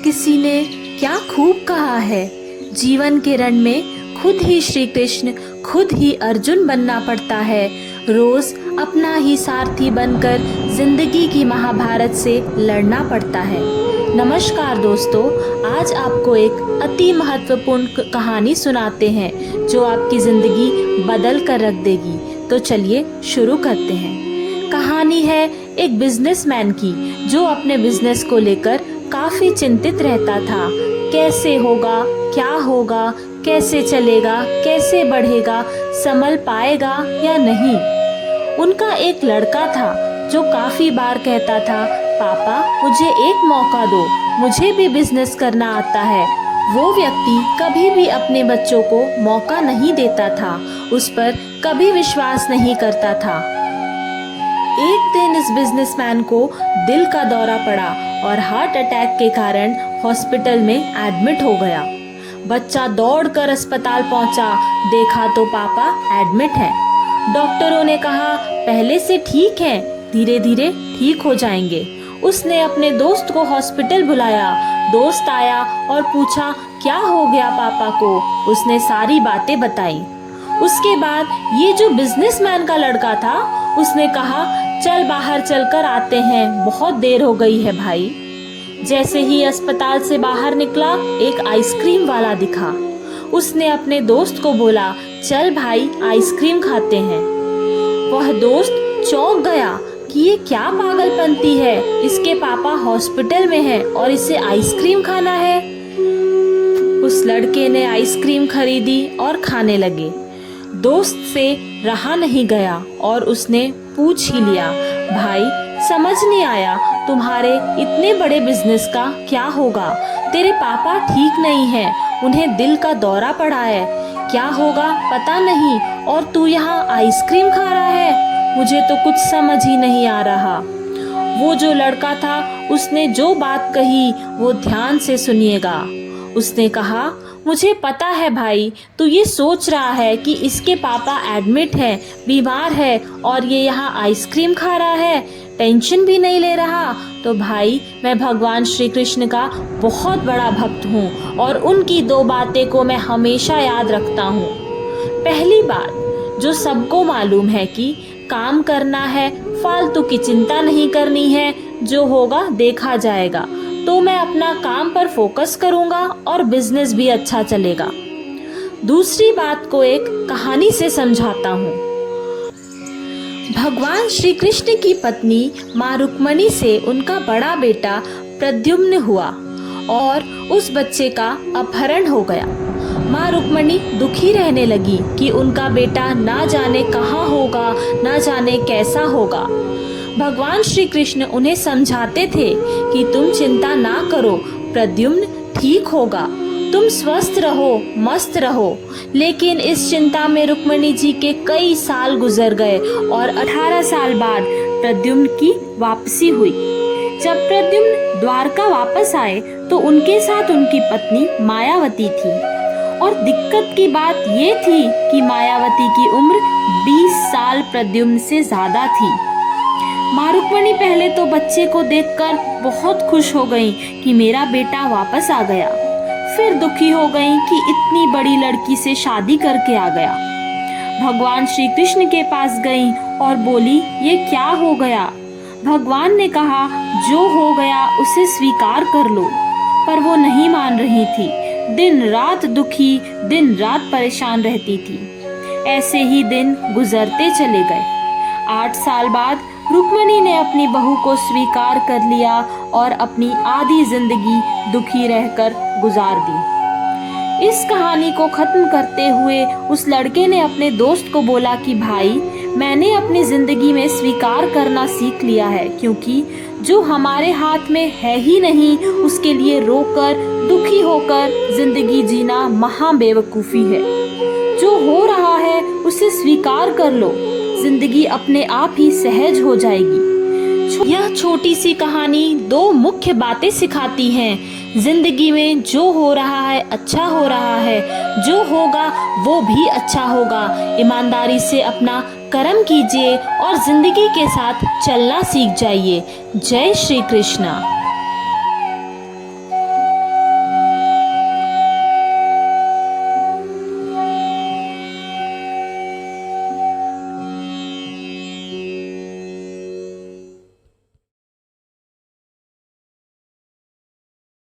किसी ने क्या खूब कहा है, जीवन के रण में खुद ही श्री कृष्ण, खुद ही अर्जुन बनना पड़ता है। रोज अपना ही सारथी बनकर जिंदगी की महाभारत से लड़ना पड़ता है। नमस्कार दोस्तों, आज आपको एक अति महत्वपूर्ण कहानी सुनाते हैं जो आपकी जिंदगी बदल कर रख देगी। तो चलिए शुरू करते हैं। कहानी है एक बिजनेसमैन की जो अपने बिजनेस को लेकर काफी चिंतित रहता था। कैसे होगा, क्या होगा, कैसे चलेगा, कैसे बढ़ेगा, संभल पाएगा या नहीं। उनका एक लड़का था जो काफी बार कहता था, पापा मुझे एक मौका दो, मुझे भी बिजनेस करना आता है। वो व्यक्ति कभी भी अपने बच्चों को मौका नहीं देता था, उस पर कभी विश्वास नहीं करता था। एक दिन इस बिजनेसमैन को दिल का दौरा पड़ा और हार्ट अटैक के कारण हॉस्पिटल में एडमिट हो गया। बच्चा दौड़कर अस्पताल पहुंचा, देखा तो पापा एडमिट हैं। डॉक्टरों ने कहा पहले से ठीक हैं, धीरे धीरे ठीक हो जाएंगे। उसने अपने दोस्त को हॉस्पिटल बुलाया। दोस्त आया और पूछा क्या हो गया पापा को। उसने सारी बातें बताई। उसके बाद ये जो बिजनेसमैन का लड़का था, उसने कहा चल बाहर चलकर आते हैं, बहुत देर हो गई है भाई। जैसे ही अस्पताल से बाहर निकला, एक आइसक्रीम वाला दिखा। उसने अपने दोस्त को बोला चल भाई आइसक्रीम खाते हैं। वह दोस्त चौंक गया कि ये क्या पागलपंती है, इसके पापा हॉस्पिटल में हैं और इसे आइसक्रीम खाना है। उस लड़के ने आइसक्रीम खरीदी और खाने लगे। दोस्त से रहा नहीं गया और उसने पूछ ही लिया, भाई समझ नहीं आया तुम्हारे इतने बड़े बिजनेस का क्या होगा। तेरे पापा ठीक नहीं हैं, उन्हें दिल का दौरा पड़ा है, क्या होगा पता नहीं, और तू यहाँ आइसक्रीम खा रहा है। मुझे तो कुछ समझ ही नहीं आ रहा। वो जो लड़का था, उसने जो बात कही वो ध्यान से सुनिएगा। उसने कहा मुझे पता है भाई, तू ये सोच रहा है कि इसके पापा एडमिट हैं, बीमार है और ये यहाँ आइसक्रीम खा रहा है, टेंशन भी नहीं ले रहा। तो भाई मैं भगवान श्री कृष्ण का बहुत बड़ा भक्त हूँ और उनकी दो बातें को मैं हमेशा याद रखता हूँ। पहली बात जो सबको मालूम है कि काम करना है, फालतू की चिंता नहीं करनी है, जो होगा देखा जाएगा। तो मैं अपना काम पर फोकस करूंगा और बिजनेस भी अच्छा चलेगा। दूसरी बात को एक कहानी से समझाता हूँ। भगवान श्री कृष्ण की पत्नी माँ रुक्मणी से उनका बड़ा बेटा प्रद्युम्न हुआ और उस बच्चे का अपहरण हो गया। माँ रुक्मणी दुखी रहने लगी कि उनका बेटा ना जाने कहाँ होगा, ना जाने कैसा होगा। भगवान श्री कृष्ण उन्हें समझाते थे कि तुम चिंता ना करो, प्रद्युम्न ठीक होगा, तुम स्वस्थ रहो, मस्त रहो। लेकिन इस चिंता में रुक्मणी जी के कई साल गुजर गए और 18 साल बाद प्रद्युम्न की वापसी हुई। जब प्रद्युम्न द्वारका वापस आए तो उनके साथ उनकी पत्नी मायावती थी। और दिक्कत की बात ये थी कि मायावती की उम्र 20 साल प्रद्युम्न से ज्यादा थी। माँ रुक्मणी पहले तो बच्चे को देखकर बहुत खुश हो गईं कि मेरा बेटा वापस आ गया। फिर दुखी हो गईं कि इतनी बड़ी लड़की से शादी करके आ गया। भगवान श्री कृष्ण के पास गईं और बोली ये क्या हो गया। भगवान ने कहा जो हो गया उसे स्वीकार कर लो, पर वो नहीं मान रही थी। दिन रात दुखी, दिन रात परेशान रहती थी। ऐसे ही दिन गुजरते चले गए। 8 साल बाद रुक्मणी ने अपनी बहू को स्वीकार कर लिया और अपनी आधी जिंदगी दुखी रहकर गुजार दी। इस कहानी को खत्म करते हुए उस लड़के ने अपने दोस्त को बोला कि भाई मैंने अपनी जिंदगी में स्वीकार करना सीख लिया है, क्योंकि जो हमारे हाथ में है ही नहीं उसके लिए रोकर दुखी होकर जिंदगी जीना महा बेवकूफ़ी है। जो हो रहा है उसे स्वीकार कर लो, जिंदगी अपने आप ही सहज हो जाएगी। यह छोटी सी कहानी 2 मुख्य बातें सिखाती हैं। जिंदगी में जो हो रहा है अच्छा हो रहा है, जो होगा वो भी अच्छा होगा। ईमानदारी से अपना कर्म कीजिए और जिंदगी के साथ चलना सीख जाइए। जय श्री कृष्णा।